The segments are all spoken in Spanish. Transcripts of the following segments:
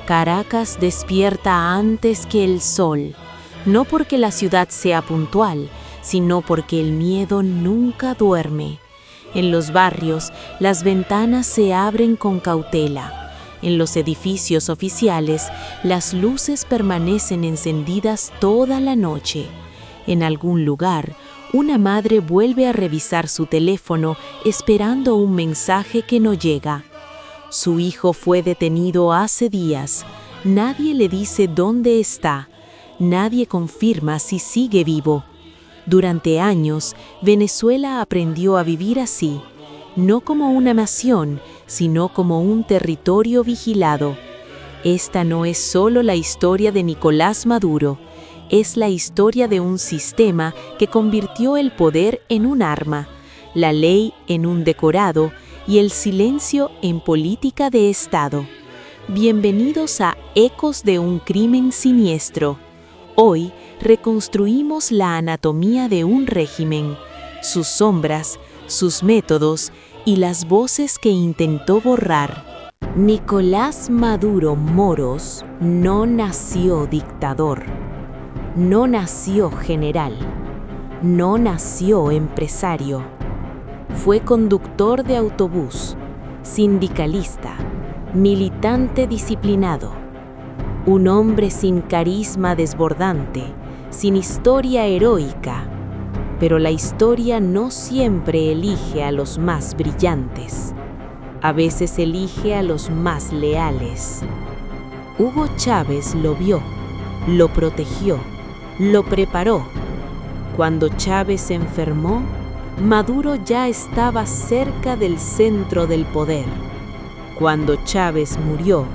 Caracas despierta antes que el sol, no porque la ciudad sea puntual, sino porque el miedo nunca duerme. En los barrios, las ventanas se abren con cautela. En los edificios oficiales, las luces permanecen encendidas toda la noche. En algún lugar, una madre vuelve a revisar su teléfono esperando un mensaje que no llega. Su hijo fue detenido hace días. Nadie le dice dónde está. Nadie confirma si sigue vivo. Durante años, Venezuela aprendió a vivir así, no como una nación, sino como un territorio vigilado. Esta no es solo la historia de Nicolás Maduro, es la historia de un sistema que convirtió el poder en un arma, la ley en un decorado y el silencio en política de Estado. Bienvenidos a Ecos de un crimen siniestro. Hoy reconstruimos la anatomía de un régimen, sus sombras, sus métodos y las voces que intentó borrar. Nicolás Maduro Moros no nació dictador, no nació general, no nació empresario. Fue conductor de autobús, sindicalista, militante disciplinado. Un hombre sin carisma desbordante, sin historia heroica. Pero la historia no siempre elige a los más brillantes. A veces elige a los más leales. Hugo Chávez lo vio, lo protegió, lo preparó. Cuando Chávez se enfermó, Maduro ya estaba cerca del centro del poder. Cuando Chávez murió,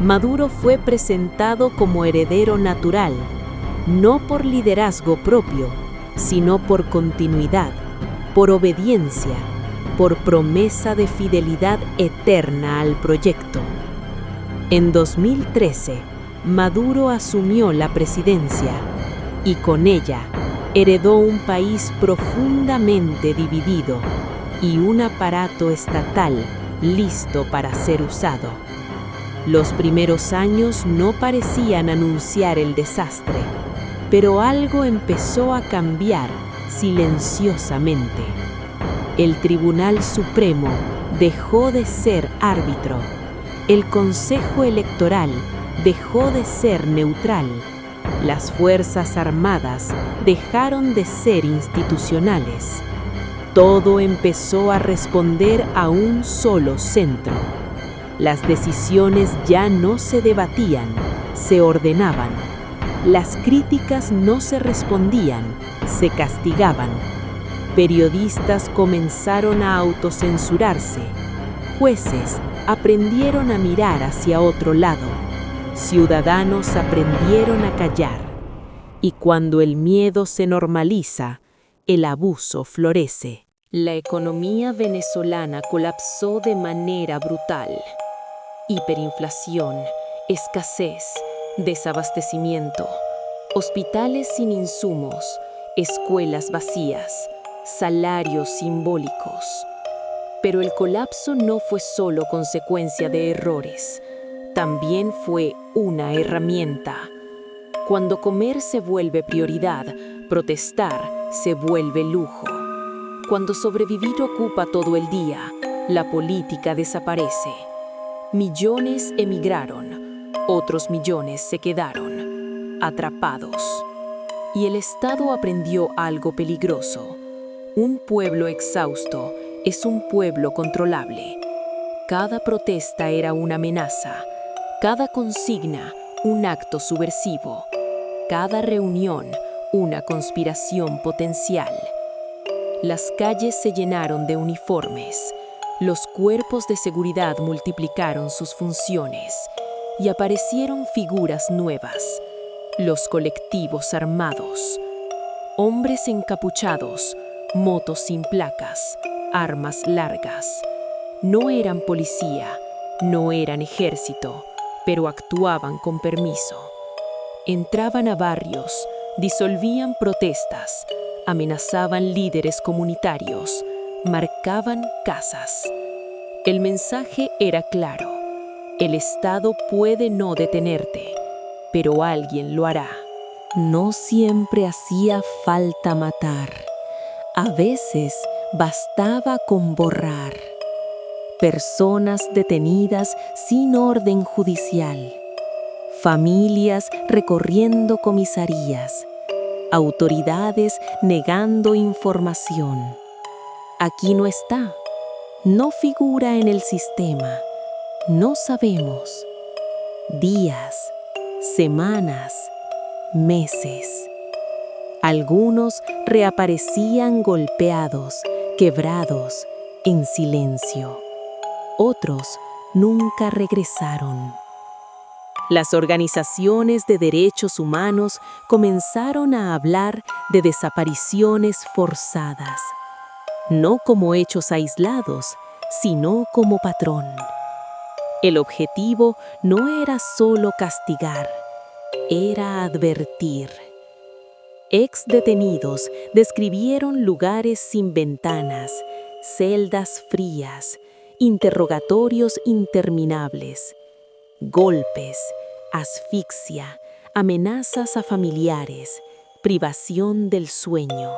Maduro fue presentado como heredero natural, no por liderazgo propio, sino por continuidad, por obediencia, por promesa de fidelidad eterna al proyecto. En 2013, Maduro asumió la presidencia y con ella heredó un país profundamente dividido y un aparato estatal listo para ser usado. Los primeros años no parecían anunciar el desastre, pero algo empezó a cambiar silenciosamente. El Tribunal Supremo dejó de ser árbitro. El Consejo Electoral dejó de ser neutral. Las Fuerzas Armadas dejaron de ser institucionales. Todo empezó a responder a un solo centro. Las decisiones ya no se debatían, se ordenaban. Las críticas no se respondían, se castigaban. Periodistas comenzaron a autocensurarse. Jueces aprendieron a mirar hacia otro lado. Ciudadanos aprendieron a callar. Y cuando el miedo se normaliza, el abuso florece. La economía venezolana colapsó de manera brutal. Hiperinflación, escasez, desabastecimiento, hospitales sin insumos, escuelas vacías, salarios simbólicos. Pero el colapso no fue solo consecuencia de errores, también fue una herramienta. Cuando comer se vuelve prioridad, protestar se vuelve lujo. Cuando sobrevivir ocupa todo el día, la política desaparece. Millones emigraron, otros millones se quedaron atrapados. Y el Estado aprendió algo peligroso. Un pueblo exhausto es un pueblo controlable. Cada protesta era una amenaza, cada consigna un acto subversivo, cada reunión una conspiración potencial. Las calles se llenaron de uniformes. Los cuerpos de seguridad multiplicaron sus funciones y aparecieron figuras nuevas, los colectivos armados. Hombres encapuchados, motos sin placas, armas largas. No eran policía, no eran ejército, pero actuaban con permiso. Entraban a barrios, disolvían protestas, amenazaban líderes comunitarios, marcaban casas. El mensaje era claro: El Estado puede no detenerte, pero alguien lo hará. No siempre hacía falta matar. A veces bastaba con borrar. Personas detenidas sin orden judicial. Familias recorriendo comisarías. Autoridades negando información. Aquí no está. No figura en el sistema. No sabemos. Días, semanas, meses. Algunos reaparecían golpeados, quebrados, en silencio. Otros nunca regresaron. Las organizaciones de derechos humanos comenzaron a hablar de desapariciones forzadas, no como hechos aislados, sino como patrón. El objetivo no era solo castigar, era advertir. Ex detenidos describieron lugares sin ventanas, celdas frías, interrogatorios interminables, golpes, asfixia, amenazas a familiares, privación del sueño.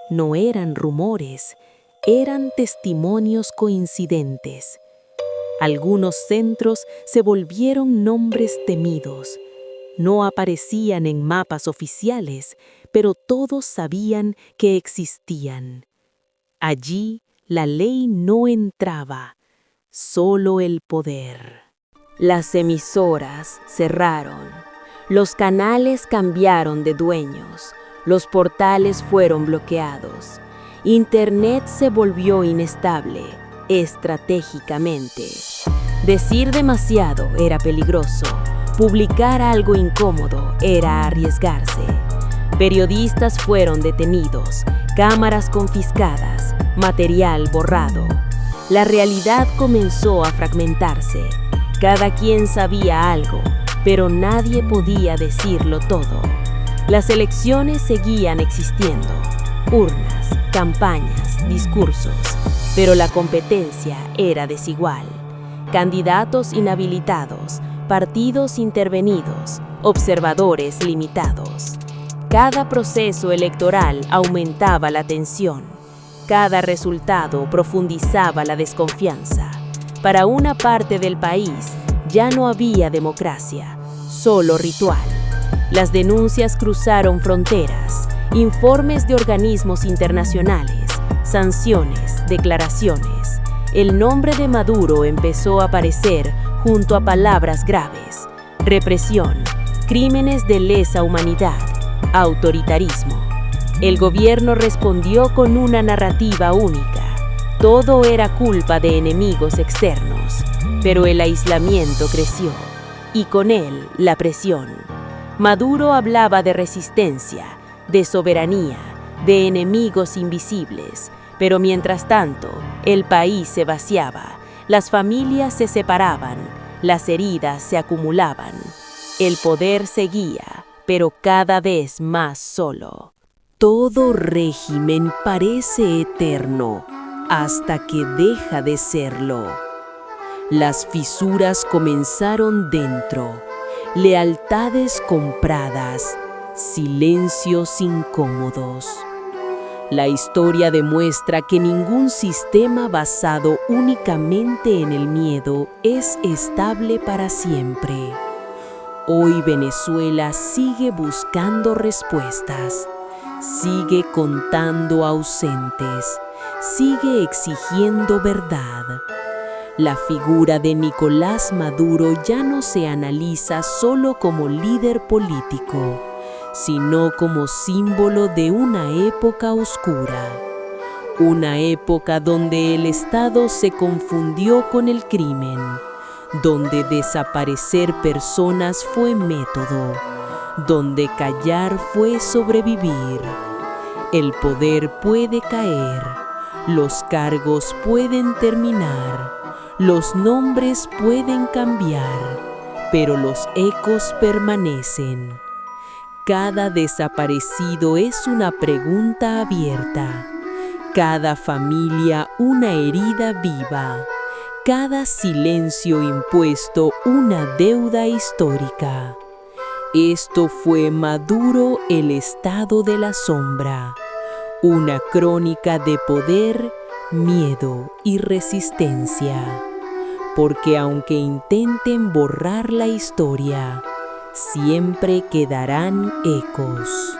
No eran rumores, eran testimonios coincidentes. Algunos centros se volvieron nombres temidos. No aparecían en mapas oficiales, pero todos sabían que existían. Allí la ley no entraba, solo el poder. Las emisoras cerraron, los canales cambiaron de dueños, los portales fueron bloqueados. Internet se volvió inestable, estratégicamente. Decir demasiado era peligroso. Publicar algo incómodo era arriesgarse. Periodistas fueron detenidos, cámaras confiscadas, material borrado. La realidad comenzó a fragmentarse. Cada quien sabía algo, pero nadie podía decirlo todo. Las elecciones seguían existiendo. Urnas, campañas, discursos. Pero la competencia era desigual. Candidatos inhabilitados, partidos intervenidos, observadores limitados. Cada proceso electoral aumentaba la tensión. Cada resultado profundizaba la desconfianza. Para una parte del país ya no había democracia, solo ritual. Las denuncias cruzaron fronteras, informes de organismos internacionales, sanciones, declaraciones. El nombre de Maduro empezó a aparecer junto a palabras graves: represión, crímenes de lesa humanidad, autoritarismo. El gobierno respondió con una narrativa única. Todo era culpa de enemigos externos, pero el aislamiento creció, y con él la presión. Maduro hablaba de resistencia, de soberanía, de enemigos invisibles, pero mientras tanto, el país se vaciaba, las familias se separaban, las heridas se acumulaban. El poder seguía, pero cada vez más solo. Todo régimen parece eterno hasta que deja de serlo. Las fisuras comenzaron dentro, lealtades compradas, silencios incómodos. La historia demuestra que ningún sistema basado únicamente en el miedo es estable para siempre. Hoy Venezuela sigue buscando respuestas, sigue contando ausentes, sigue exigiendo verdad. La figura de Nicolás Maduro ya no se analiza solo como líder político, sino como símbolo de una época oscura. Una época donde el Estado se confundió con el crimen, donde desaparecer personas fue método, donde callar fue sobrevivir. El poder puede caer, los cargos pueden terminar, los nombres pueden cambiar, pero los ecos permanecen. Cada desaparecido es una pregunta abierta, cada familia una herida viva, cada silencio impuesto una deuda histórica. Esto fue Maduro, el estado de la sombra, una crónica de poder, miedo y resistencia. Porque aunque intenten borrar la historia, siempre quedarán ecos.